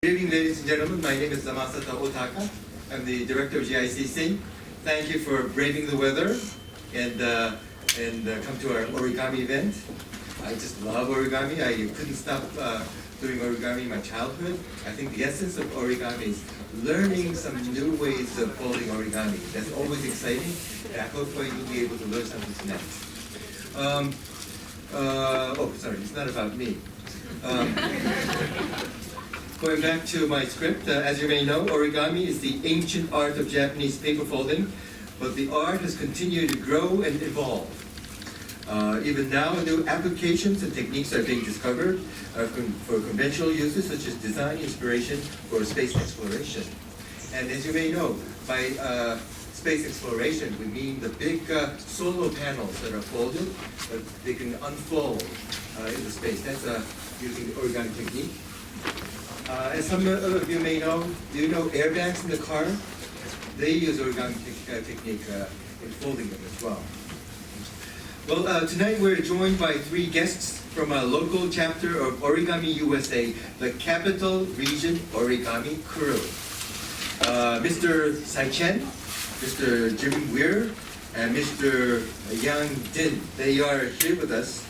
Good evening, ladies and gentlemen. My name is Zamasata Otaka. I'm the director of JICC. Thank you for braving the weather and come to our origami event. I just love origami. I couldn't stop doing origami in my childhood. I think the essence of origami is learning some new ways of folding origami. That's always exciting, and I hope you'll be able to learn something tonight. Oh, sorry, it's not about me. Going back to my script, as you may know, origami is the ancient art of Japanese paper folding, but the art has continued to grow and evolve. Even now, new applications and techniques are being discovered for conventional uses, such as design inspiration for space exploration. And as you may know, by space exploration, we mean the big solar panels that are folded, but they can unfold in the space. That's using the origami technique. As some of you may know, do you know airbags in the car? They use origami technique in folding them as well. Well, tonight we're joined by three guests from a local chapter of OrigamiUSA, the Capital Region Origami Crew. Mr. Sai Chen, Mr. Jim Weir, and Mr. Yang Din. They are here with us,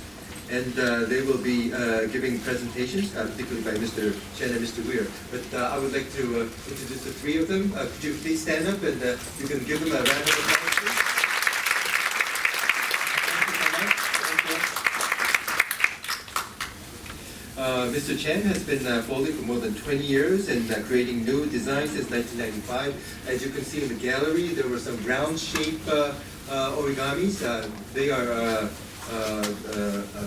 and they will be giving presentations, particularly by Mr. Chen and Mr. Weir. But I would like to introduce the three of them. Could you please stand up and you can give them a round of applause, please. Mr. Chen has been folding for more than 20 years and creating new designs since 1995. As you can see in the gallery, there were some round shape origamis.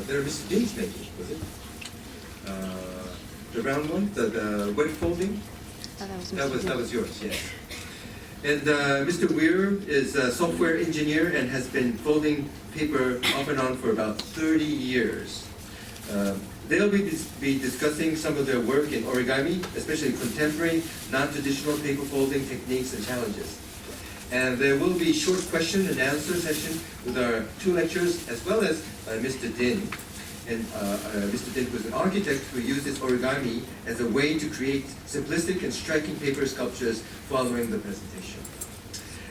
They're Mr. Din's making, was it? The round one, the wet folding? That was yours, yes. And Mr. Weir is a software engineer and has been folding paper off and on for about 30 years. They'll be discussing some of their work in origami, especially contemporary, non-traditional paper folding techniques and challenges. And there will be short question and answer session with our two lecturers, as well as Mr. Din. And Mr. Din was an architect who uses origami as a way to create simplistic and striking paper sculptures following the presentation.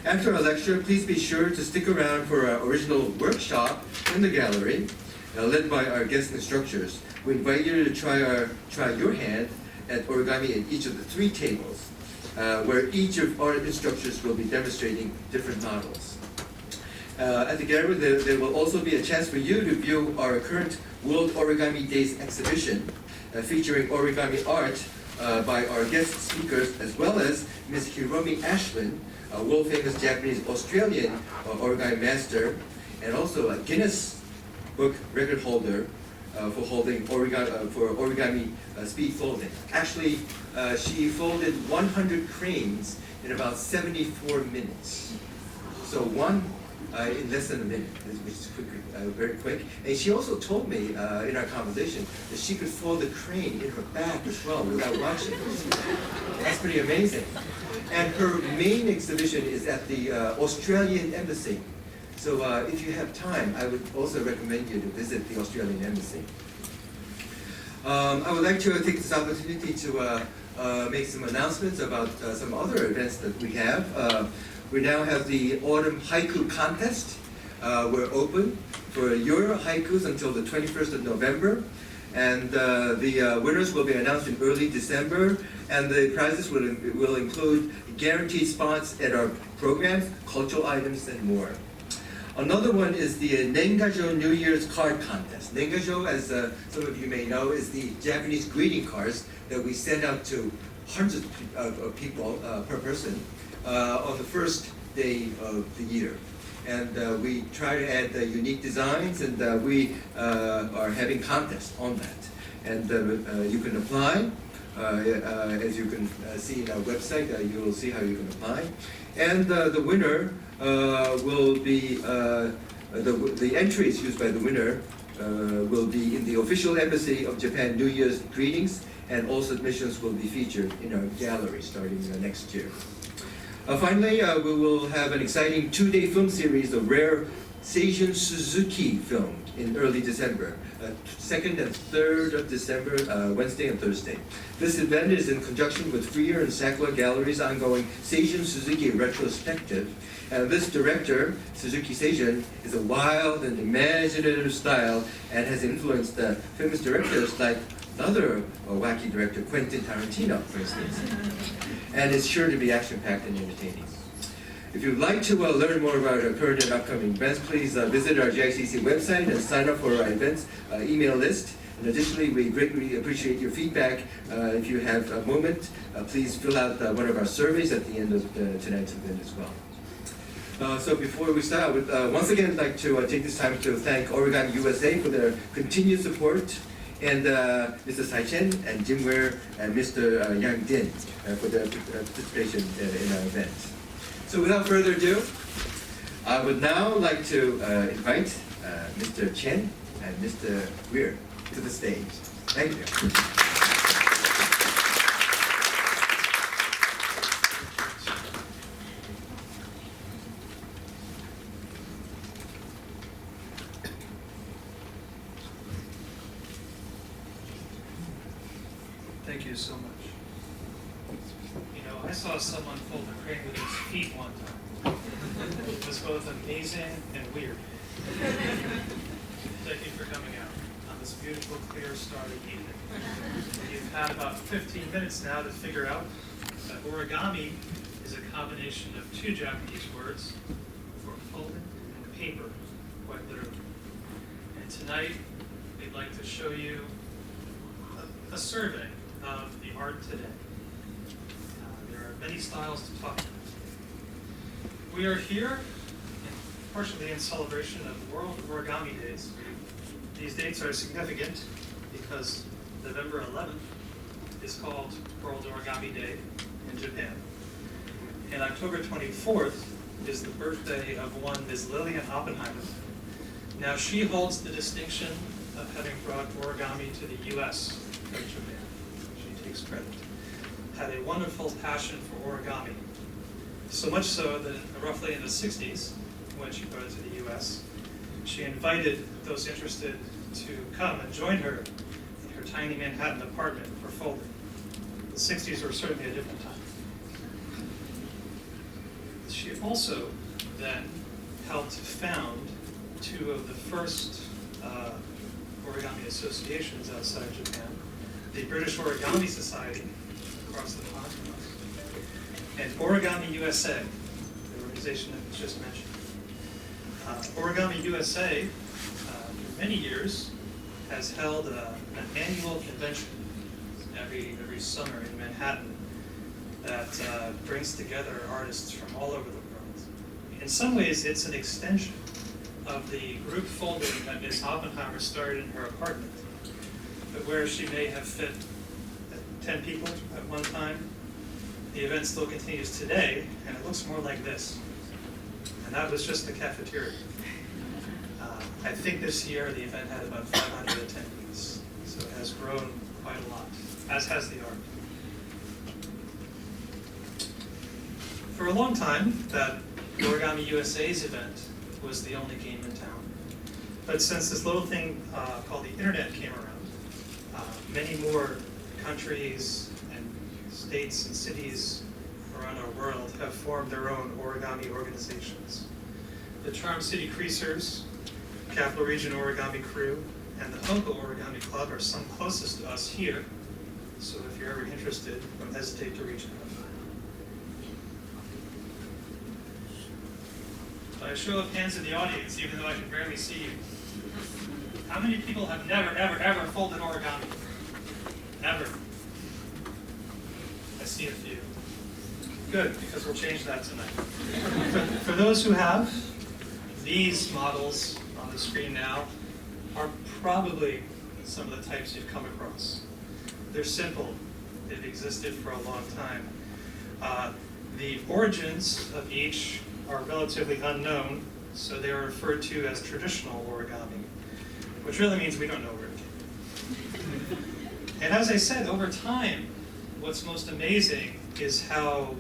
After our lecture, please be sure to stick around for our original workshop in the gallery, led by our guest instructors. We invite you to try your hand at origami at each of the three tables, where each of our instructors will be demonstrating different models. At the gallery, there will also be a chance for you to view our current World Origami Days exhibition, featuring origami art by our guest speakers, as well as Ms. Hiromi Ashlin, a world-famous Japanese-Australian origami master, and also a Guinness Book record holder for holding origami speed folding. Actually, she folded 100 cranes in about 74 minutes. So one in less than a minute, which is very quick. And she also told me in our conversation that she could fold the crane in her back as well without watching. That's pretty amazing. And her main exhibition is at the Australian Embassy. So if you have time, I would also recommend you to visit the Australian Embassy. I would like to take this opportunity to make some announcements about some other events that we have. We now have the Autumn Haiku Contest. We're open for your haikus until the 21st of November. And the winners will be announced in early December. And the prizes will include guaranteed spots at our programs, cultural items, and more. Another one is the Nengajo New Year's card contest. Nengajo, as some of you may know, is the Japanese greeting cards that we send out to hundreds of people per person on the first day of the year. And we try to add unique designs, and we are having contests on that. And you can apply. As you can see in our website, you will see how you can apply. And the winner will be, the entries used by the winner will be in the official Embassy of Japan New Year's greetings, and all submissions will be featured in our gallery starting next year. Finally, we will have an exciting 2-day film series of rare Seijun Suzuki film in early December, 2nd and 3rd of December, Wednesday and Thursday. This event is in conjunction with Freer and Sakura Gallery's ongoing Seijun Suzuki retrospective. And this director, Suzuki Seijun, is a wild and imaginative style and has influenced famous directors like another wacky director, Quentin Tarantino, for instance. And it's sure to be action-packed and entertaining. If you'd like to learn more about our current and upcoming events, please visit our JICC website and sign up for our events email list. And additionally, we greatly appreciate your feedback. If you have a moment, please fill out one of our surveys at the end of tonight's event as well. So before we start, I would once again like to take this time to thank OrigamiUSA for their continued support, and Mr. Sai Chen and Jim Ware and Mr. Yang Din for their participation in our event. So without further ado, I would now like to invite Mr. Chen and Mr. Weir to the stage. Thank you. Thank you so much. You know, I saw someone fold a crane with his feet one time. It was both amazing and weird. Thank you for coming out on this beautiful, clear, starry evening. You've had about 15 minutes now to figure out that origami is a combination of two Japanese words for folding and paper, quite literally. And tonight, we'd like to show you a survey of the art today. There are many styles to talk about. We are here, partially in celebration of World Origami Days. These dates are significant because November 11th is called World Origami Day in Japan. And October 24th is the birthday of one Ms. Lillian Oppenheim. Now she holds the distinction of having brought origami to the US from Japan. She takes credit. Had a wonderful passion for origami. So much so that roughly in the 60s, when she brought it to the US, she invited those interested to come and join her in her tiny Manhattan apartment for folding. The 60s were certainly a different time. She also then helped found two of the first origami associations outside Japan, the British Origami Society across the pond from us, and OrigamiUSA, the organization that was just mentioned. OrigamiUSA, for many years, has held an annual convention every summer in Manhattan that brings together artists from all over the world. In some ways, it's an extension of the group folding that Ms. Oppenheimer started in her apartment, but where she may have fit 10 people at one time. The event still continues today, and it looks more like this. And that was just the cafeteria. I think this year the event had about 500 attendees, so it has grown quite a lot, as has the art. For a long time, that OrigamiUSA's event was the only game in town. But since this little thing called the internet came around, many more countries and states and cities around our world have formed their own origami organizations. The Charm City Creasers, Capital Region Origami Crew, and the Haiku Origami Club are some closest to us here, so if you're ever interested, don't hesitate to reach out. By a show of hands in the audience, even though I can barely see you, how many people have never, ever, ever folded origami? Ever? I see a few. Good, because we'll change that tonight. For those who have, these models on the screen now are probably some of the types you've come across. They're simple. They've existed for a long time. The origins of each are relatively unknown, so they are referred to as traditional origami, which really means we don't know where it came from. And as I said, over time, what's most amazing is how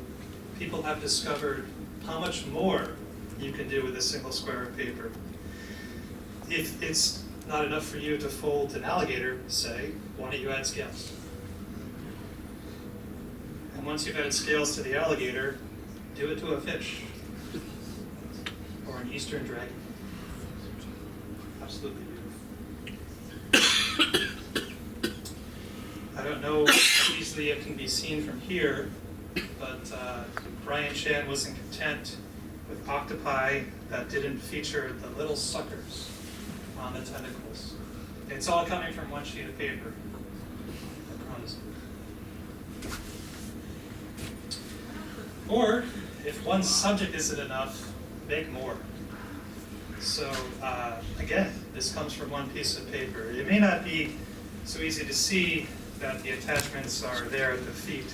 people have discovered how much more you can do with a single square of paper. It's not enough for you to fold an alligator, say, why don't you add scales? And once you've added scales to the alligator, do it to a fish or an Eastern dragon. Absolutely beautiful. I don't know how easily it can be seen from here, but Brian Chan wasn't content with octopi that didn't feature the little suckers on the tentacles. It's all coming from one sheet of paper, I promise. Or, if one subject isn't enough, make more. So, again, this comes from one piece of paper. It may not be so easy to see that the attachments are there at the feet,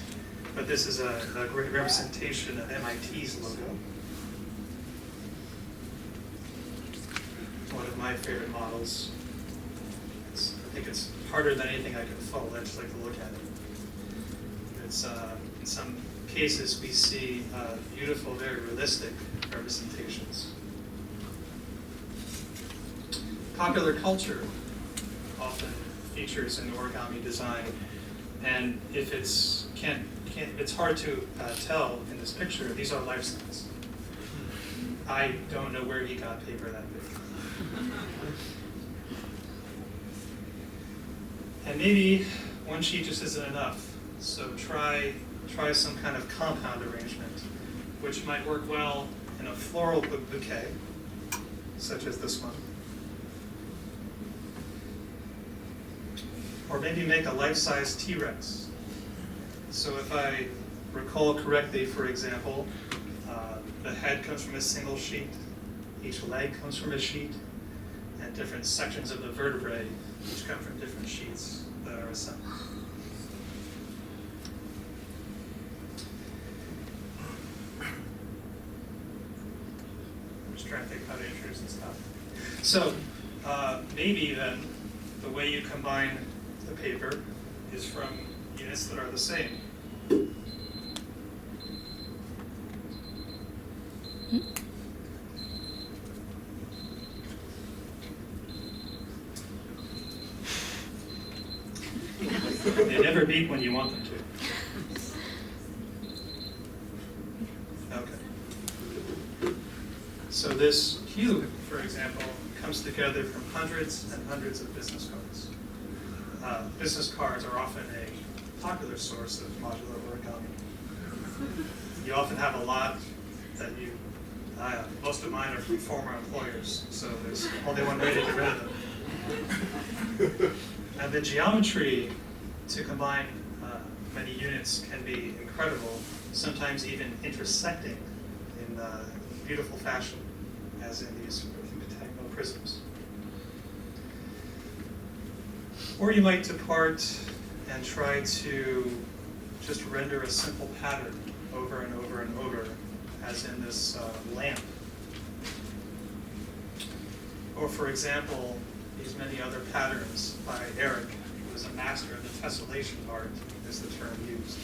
but this is a great representation of MIT's logo. One of my favorite models. I think it's harder than anything I could fold. I just like to look at it. It's in some cases we see beautiful, very realistic representations. Popular culture often features in origami design, and if it's hard to tell in this picture. These are life size. I don't know where he got paper that big. And maybe one sheet just isn't enough. So try some kind of compound arrangement, which might work well in a floral bouquet, such as this one. Or maybe make a life-size T-Rex. So if I recall correctly, for example, the head comes from a single sheet, each leg comes from a sheet, and different sections of the vertebrae each come from different sheets that are assembled. I'm just trying to think how to introduce this stuff. So maybe then the way you combine the paper is from units that are the same. They never beat when you want them to. Okay. So this cube, for example, comes together from hundreds and hundreds of business cards. Business cards are often a popular source of modular origami. You often have a lot that most of mine are from former employers, so there's only one way to get rid of them. And the geometry to combine many units can be incredible, sometimes even intersecting in beautiful fashion, as in these rectangular prisms. Or you might depart and try to just render a simple pattern over and over and over, as in this lamp. Or for example, these many other patterns by Eric, who was a master of the tessellation art, is the term used.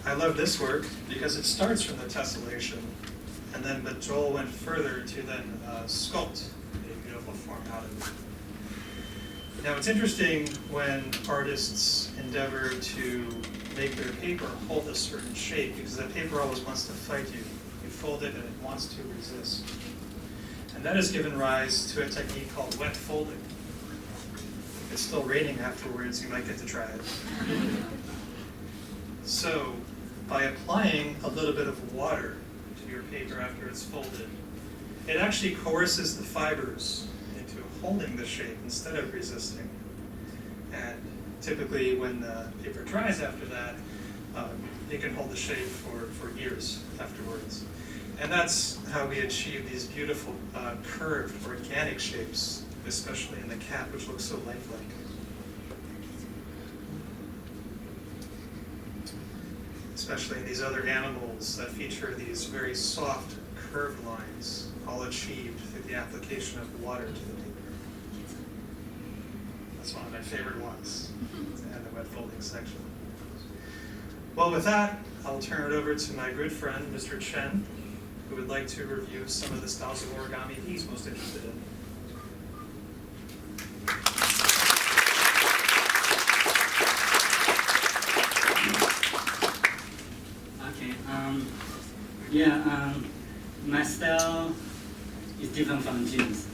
I love this work because it starts from the tessellation, and then Joel went further to then sculpt a beautiful form out of it. Now it's interesting when artists endeavor to make their paper hold a certain shape, because the paper always wants to fight you. You fold it and it wants to resist. And that has given rise to a technique called wet folding. If it's still raining afterwards, you might get to try it. So, by applying a little bit of water to your paper after it's folded, it actually coerces the fibers into holding the shape instead of resisting. And typically when the paper dries after that, it can hold the shape for years afterwards. And that's how we achieve these beautiful curved organic shapes, especially in the cat, which looks so lifelike. Especially in these other animals that feature these very soft curved lines, all achieved through the application of water to the paper. That's one of my favorite ones, and the wet folding section. Well, with that, I'll turn it over to my good friend, Mr. Chen, who would like to review some of the styles of origami he's most interested in. Okay. My style is different from Jim's.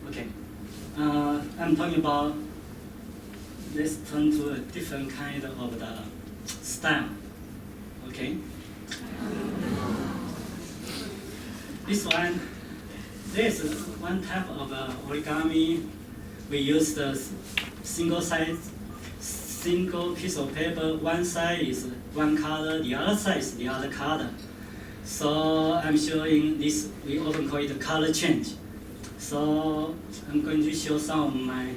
Okay. I'm talking about. Let's turn to a different kind of the style. Okay. There's one type of origami. We use the single piece of paper. One side is one color, the other side is the other color. So I'm showing this. We often call it color change. So I'm going to show some of my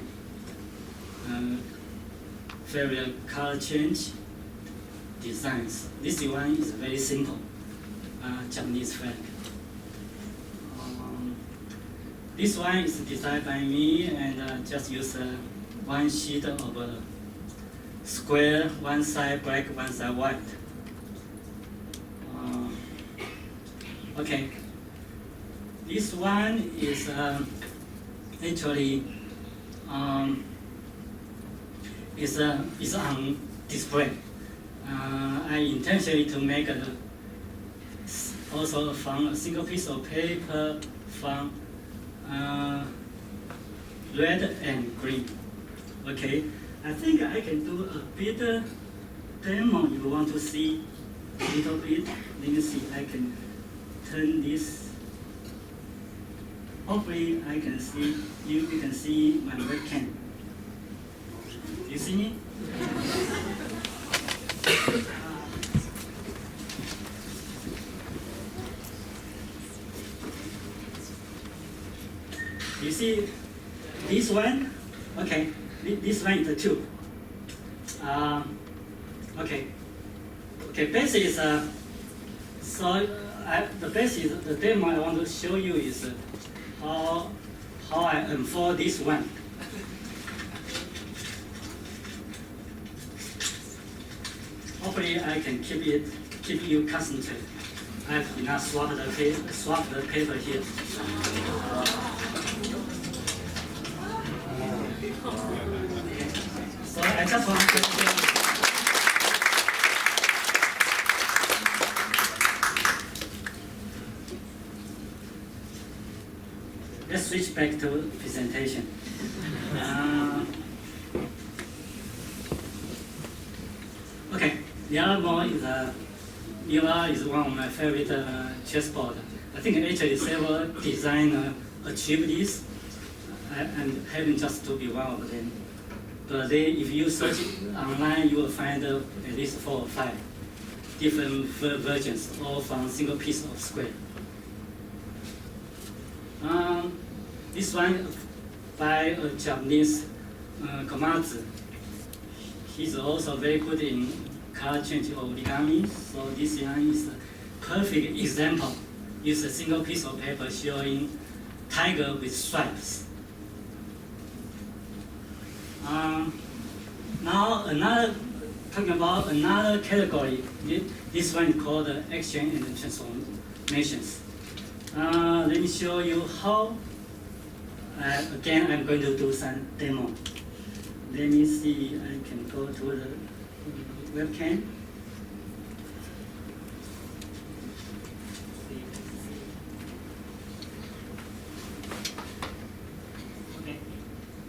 favorite color change designs. This one is very simple, Japanese flag. This one is designed by me and just use one sheet of square, one side black, one side white. Okay. This one is actually is on display. I intentionally to make also from a single piece of paper from red and green. Okay, I think I can do a bit demo. You want to see a little bit? Let me see. I can turn this. Hopefully, I can see you. You can see my webcam. You see me? You see this one? Okay, this one is the tube. Okay. Base is the basic the demo I want to show you is how I unfold this one. Hopefully I can keep you concentrated. I did not swap the paper here. So I just want to let's switch back to presentation. Okay, Mila is one of my favorite chessboard. I think actually several designers achieved this, and having just to be one of them. But if you search online, you will find at least 4 or 5 different versions, all from single piece of square. This one by a Japanese Komatsu. He's also very good in color change origami. So this one is a perfect example. Use a single piece of paper showing tiger with stripes. Now talking about another category. This one is called action and transformations. Let me show you how. Again, I'm going to do some demo. Let me see. I can go to the webcam. Okay.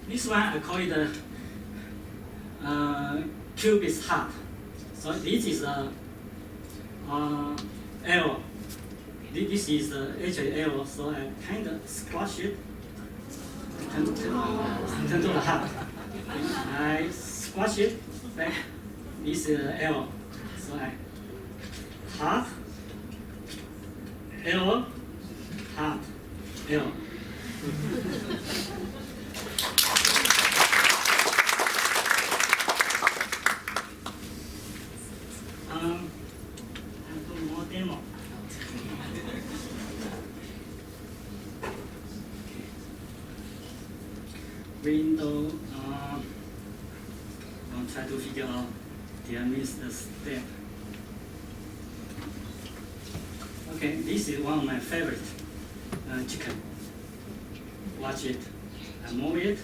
This one I call it cube is heart. So this is a arrow. This is actually arrow. So I kind of squash it. Turn to the heart. I squash it back. This is arrow. So I heart, arrow, heart, arrow. I'll do more demo. Window. I'll try to figure out Okay, I missed the step. Okay, this is one of my favorite chicken. Watch it. I move it.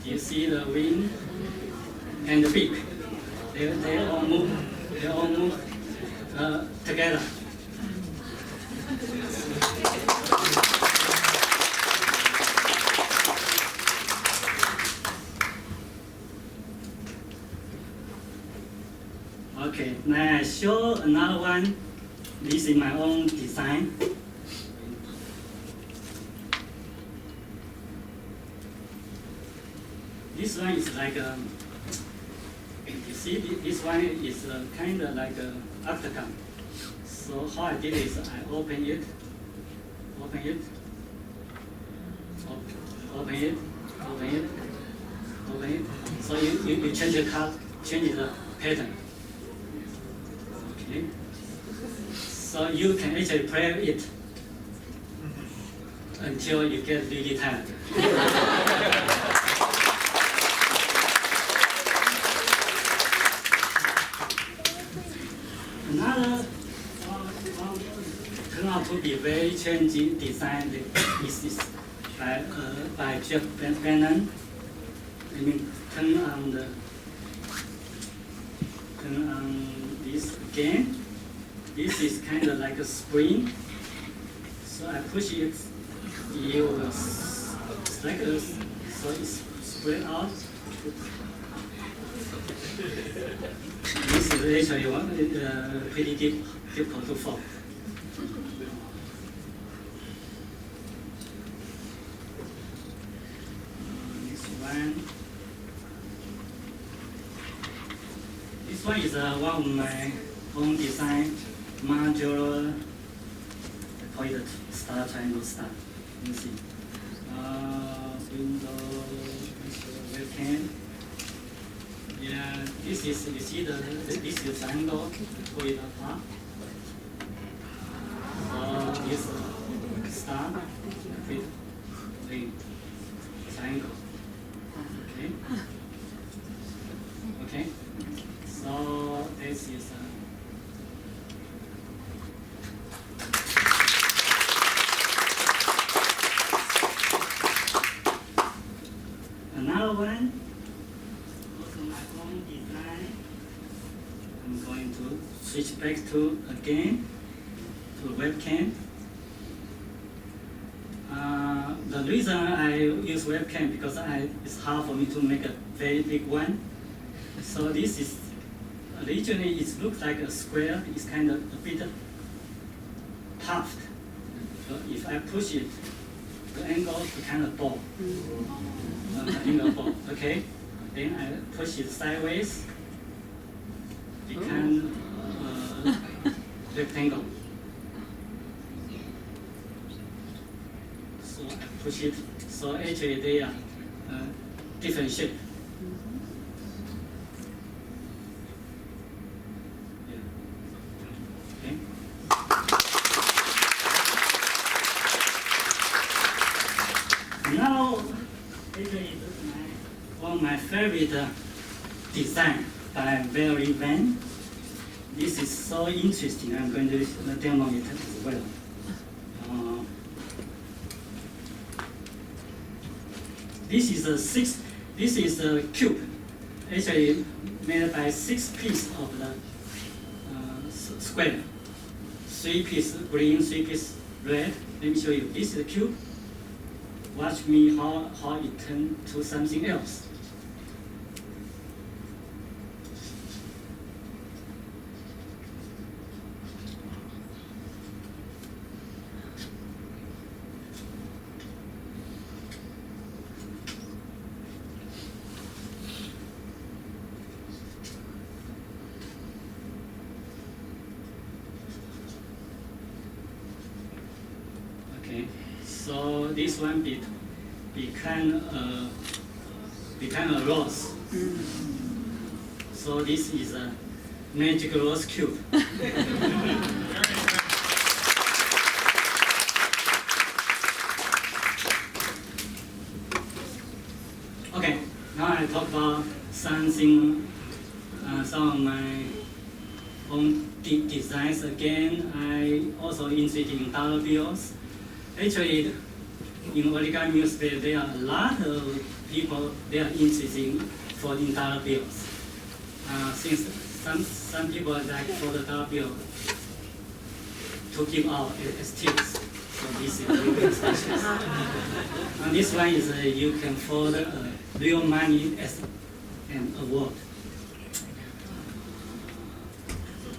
Do you see the wing and the beak? They all move. They all move together. Okay, now I show another one. This is my own design. This one is like you see, this one is kind of like an octagon. So how I did is I open it, open it, open it, open it, open it. So you change the color, change the pattern. Okay. So you can actually play it until you get really tired. Another turned out to be very changing design is by Jeff Bannon. I mean, turn on this again. This is kind of like a spring. So I push it, it will select us, so it's spread out. This is actually pretty difficult to fold. This one is one of my own design, modular. I call it star triangle star. You see, window, webcam. Yeah, this is, you see this is triangle, pull it apart. So this star with wing triangle. Okay. Okay. So this is another one. Also my own design. I'm going to switch back to again to webcam. The reason I use webcam because it's hard for me to make a very big one. So this is originally it looks like a square. It's kind of a bit puffed. So if I push it, the angle is kind of ball. Angle ball. Okay. Then I push it sideways. Become rectangle. So I push it. So actually they are different shape. Now, actually, one of my favorite design by Barry Van. This is so interesting. I'm going to demo it as well. This is a cube, actually made by 6 pieces of the square. 3 pieces green, 3 pieces red. Let me show you. This is a cube. Watch me how it turned to something else. Okay, so this one became a rose. So this is a magic rose cube. Okay, now I talk about something some of my own designs again. I also interested in dollar bills. Actually, in OrigamiUSA, there are a lot of people they are interested in folding dollar bills. Since some people like fold the dollar bill to give out as tips. So this is really special. And this one is you can fold real money as an award.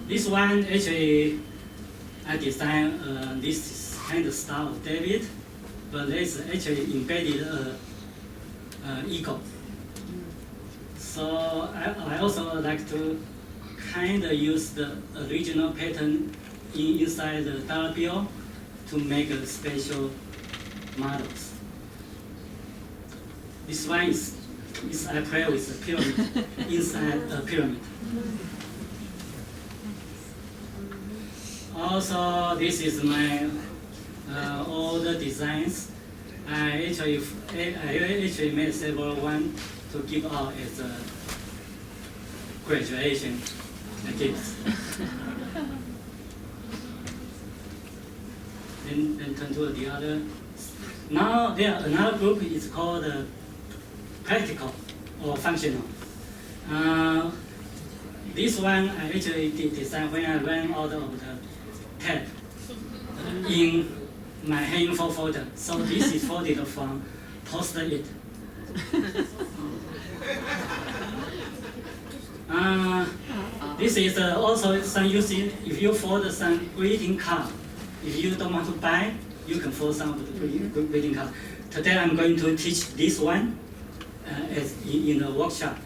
This one actually I designed this kind of style of David, but there's actually embedded eagle. So I also like to kind of use the original pattern inside the dollar bill to make a special models. This one is I play with a pyramid inside a pyramid. Also, this is my older designs. I actually made several ones to give out as a graduation gifts. Then turn to the other. Now there another group is called practical or functional. This one I actually designed when I ran out of the tab in my hanging folder. So this is folded from Post-it. This is also some using if you fold some greeting card. If you don't want to buy, you can fold some of the greeting card. Today I'm going to teach this one as in the workshop.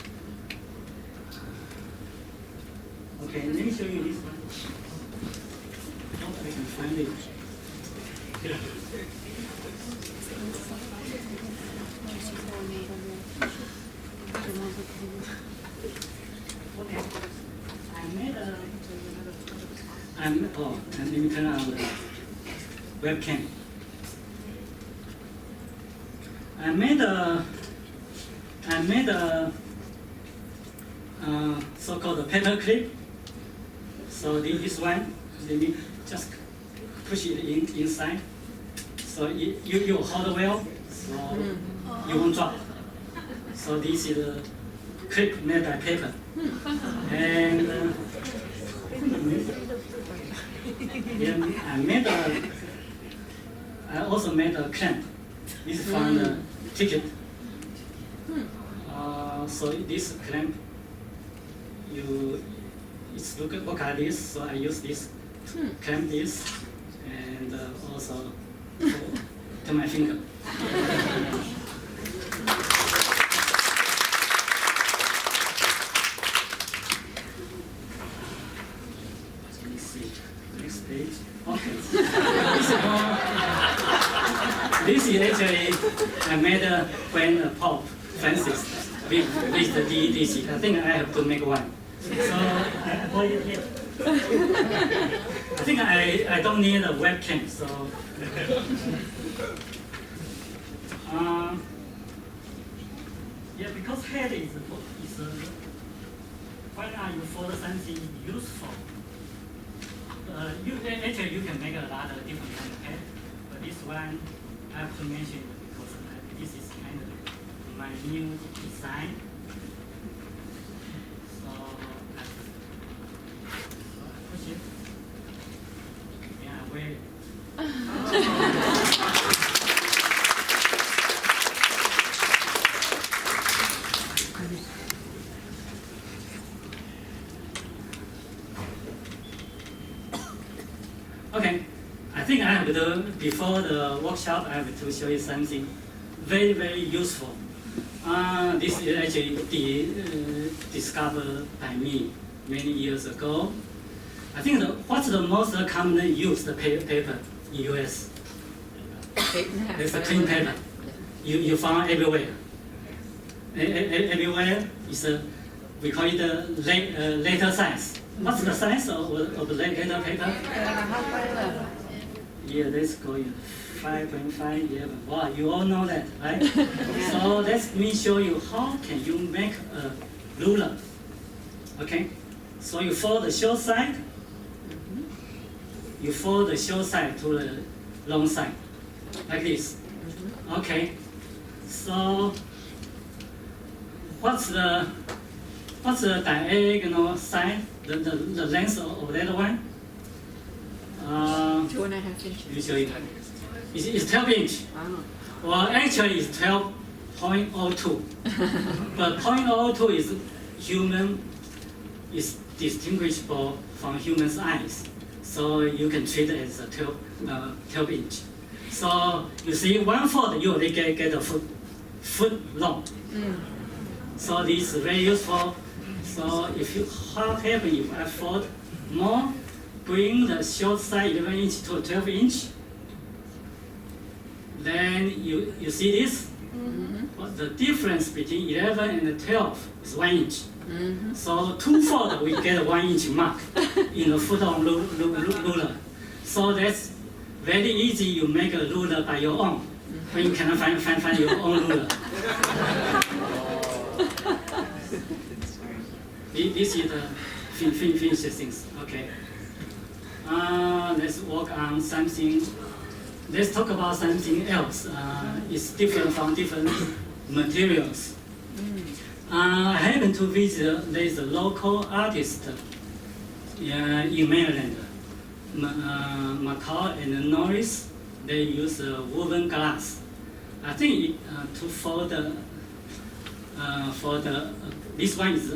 Okay, let me show you this one. Hope I can find it. Here. Okay. Let me turn on the webcam. I made a so-called paper clip. So this one, let me just push it inside. So you hold well, so you won't drop. So this is a clip made by paper. And I also made a clamp. This is from the ticket. So this clamp, it's look like this. So I use this clamp this, and also to my finger. Okay. This is actually I made when Pope Francis with the DEDC. I think I have to make one. So I put it here. I think I don't need a webcam. So yeah, because head is when you fold something useful. You can make a lot of different kind of head, but this one I have to mention because this is kind of my new design. So I push it. Yeah, wait. Okay, I think I have to, before the workshop, I have to show you something very, very useful. This is actually discovered by me many years ago. I think what's the most commonly used paper in US? It's a clean paper. You found everywhere. Everywhere is we call it a letter size. What's the size of letter paper? Yeah, let's go in 5.511. Wow, you all know that, right? So let me show you how can you make a ruler Okay, so you fold the short side. You fold the short side to the long side, like this. Okay, so what's the diagonal side? The length of that one? 2.5 inches. Usually, it's 12 inch. Wow. Well, actually, it's 12.02. But 0.02 is distinguishable from human's eyes. So you can treat it as a 12 inch. So you see, one foot, you already get a foot long. So this is very useful. So if you what happen if I fold more, bring the short side 11 inch to 12 inch, then you see this? What the difference between 11 and 12 is 1 inch. So 2 fold we get a 1 inch mark in the foot on ruler. So that's very easy. You make a ruler by your own when you cannot find your own ruler. This is the finished things. Okay. Let's work on something. Let's talk about something else. It's different from different materials. I happen to visit. There is a local artist in Maryland, Macau and Norris. They use woven glass. I think to fold this one is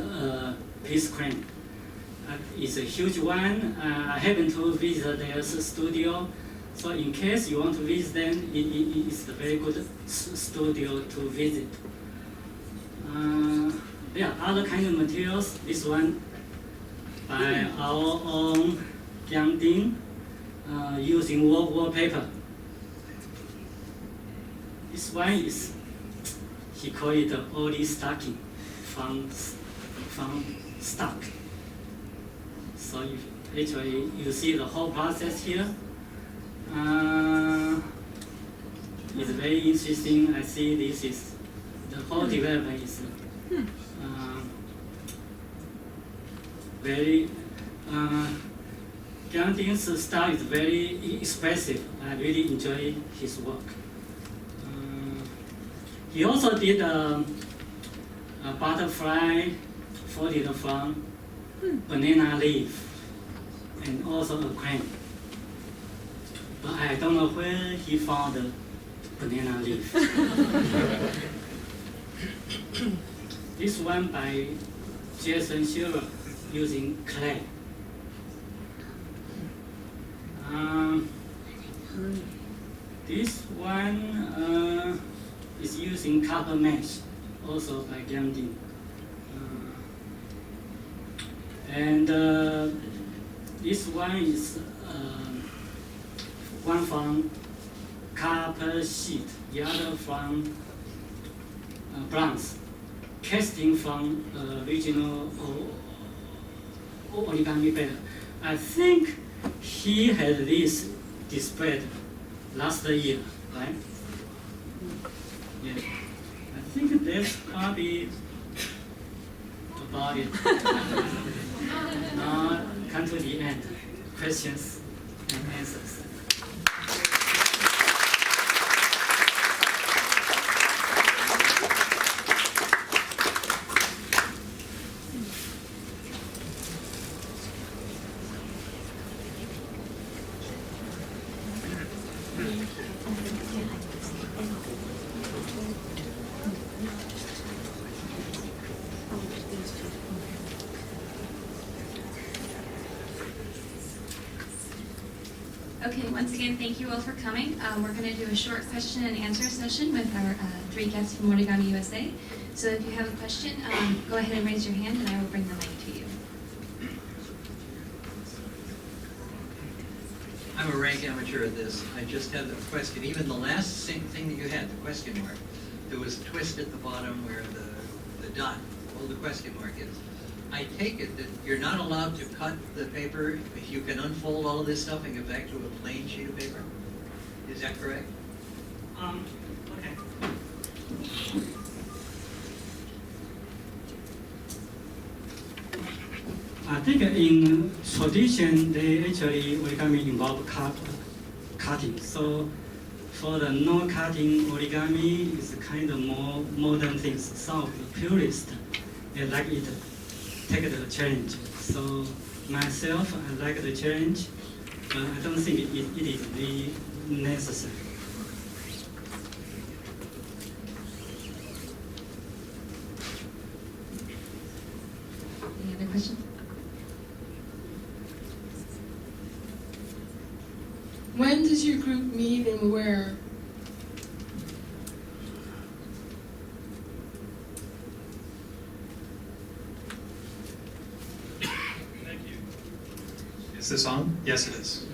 piece crane. It's a huge one. I happen to visit their studio. So in case you want to visit them, it's a very good studio to visit. There are other kind of materials. This one by our own Yang Ding, using wallpaper. This one is, he called it the oily stocking from stock. So actually you see the whole process here. It's very interesting. I see this is the whole development is very. Yang Ding's style is very expressive. I really enjoy his work. He also did a butterfly folded from banana leaf and also a crane. But I don't know where he found the banana leaf. This one by Jason Shearer using clay. This one is using copper mesh, also by Yang Ding. And this one is one from copper sheet, the other from bronze, casting from regional origami bed. I think he had this displayed last year, right? Yeah. I think that's probably about it. Now come to the end. Questions and answers. Okay, once again, thank you all for coming. We're going to do a short question and answer session with our 3 guests from OrigamiUSA. So if you have a question, go ahead and raise your hand and I will bring the mic to you. I'm a rank amateur at this. I just had a question. Even the last thing that you had, the question mark, there was a twist at the bottom where the dot, well, the question mark is. I take it that you're not allowed to cut the paper if you can unfold all of this stuff and get back to a plain sheet of paper? Is that correct? Okay. I think in tradition, they actually origami involve cutting. So for the no cutting origami is kind of more modern things. Some of the purists, they like it, take the challenge. So myself, I like the challenge, but I don't think it is really necessary. Any other questions? When does your group meet and where? Thank you. Is this on? Yes, it is.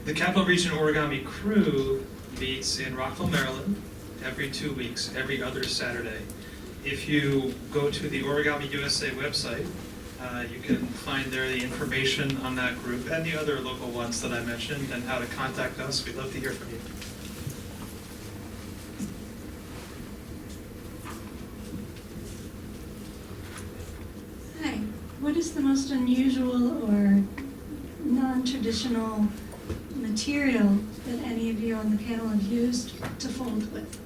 The Capital Region Origami Crew meets in Rockville, Maryland, every 2 weeks, every other Saturday. If you go to the OrigamiUSA website, you can find there the information on that group and the other local ones that I mentioned and how to contact us. We'd love to hear from you. Hi, what is the most unusual or non-traditional material that any of you on the panel have used to fold with?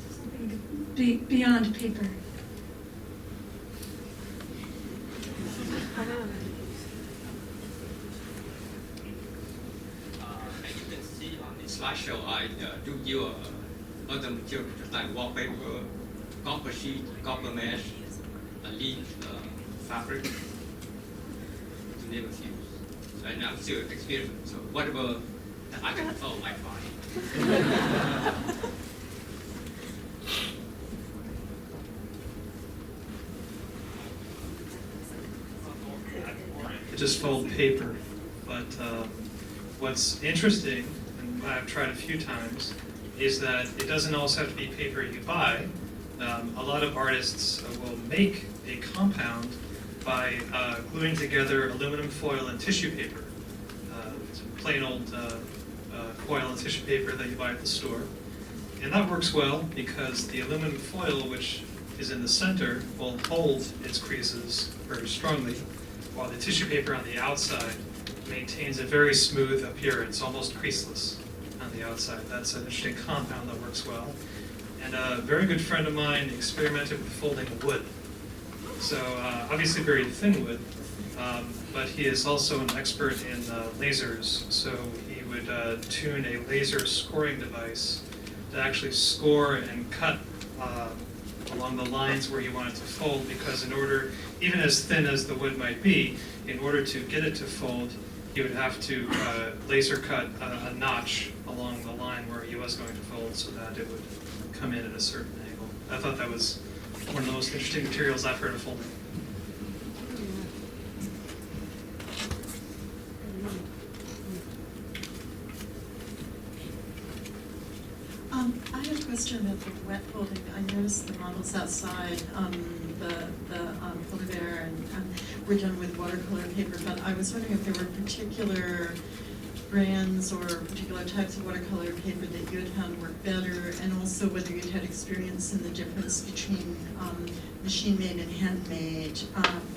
Something beyond paper. As you can see on the slideshow, I do use other materials like wallpaper, copper sheet, copper mesh, a lean fabric, to name a few. And I'm still experiencing, so whatever that I can fold, I find. Just fold paper, but what's interesting, and I've tried a few times, is that it doesn't always have to be paper you buy. A lot of artists will make a compound by gluing together aluminum foil and tissue paper. It's plain old foil and tissue paper that you buy at the store. And that works well because the aluminum foil, which is in the center, will hold its creases very strongly, while the tissue paper on the outside maintains a very smooth appearance, almost creaseless on the outside. That's an interesting compound that works well. And a very good friend of mine experimented with folding wood. So obviously very thin wood, but he is also an expert in lasers. So he would tune a laser scoring device to actually score and cut along the lines where you want it to fold, because in order, even as thin as the wood might be, in order to get it to fold, you would have to laser cut a notch along the line where he was going to fold so that it would come in at a certain angle. I thought that was one of the most interesting materials I've heard of folding. I had a question about the wet folding. I noticed the models outside, the polar bear, and were done with watercolor paper, but I was wondering if there were particular brands or particular types of watercolor paper that you had found work better, and also whether you'd had experience in the difference between machine-made and handmade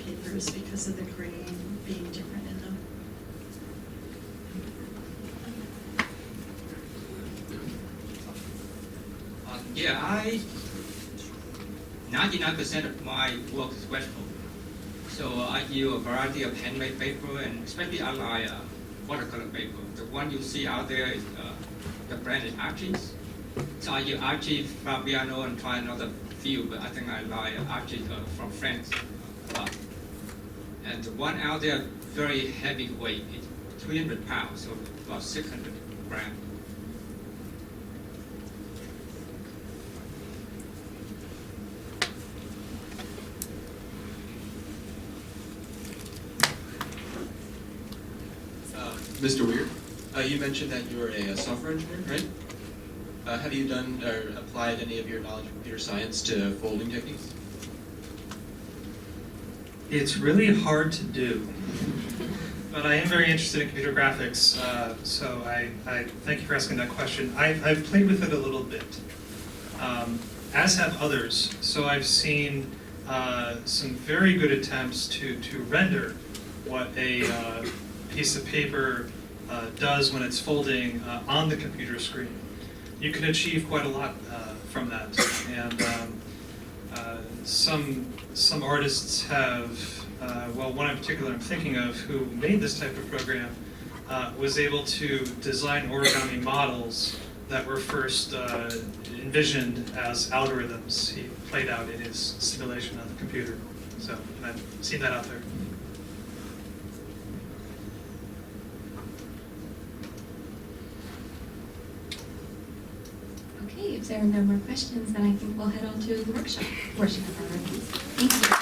papers because of the grain being different in them. Yeah, 99% of my work is wet folding. So I use a variety of handmade paper, and especially I like watercolor paper. The one you see out there is the brand is Archie's. So I use Archie, Fabiano, and try another few, but I think I like Archie from France a lot. And the one out there, very heavy weight, it's 300 pounds, so about 600 grams. Mr. Weir, you mentioned that you are a software engineer, right? Have you done or applied any of your knowledge of computer science to folding techniques? It's really hard to do, but I am very interested in computer graphics, so I thank you for asking that question. I've played with it a little bit, as have others. So I've seen some very good attempts to render what a piece of paper does when it's folding on the computer screen. You can achieve quite a lot from that. And some artists have, well, one in particular I'm thinking of who made this type of program was able to design origami models that were first envisioned as algorithms he played out in his simulation on the computer. So I've seen that out there. Okay, if there are no more questions, then I think we'll head on to the workshop portion of our review. Thank you.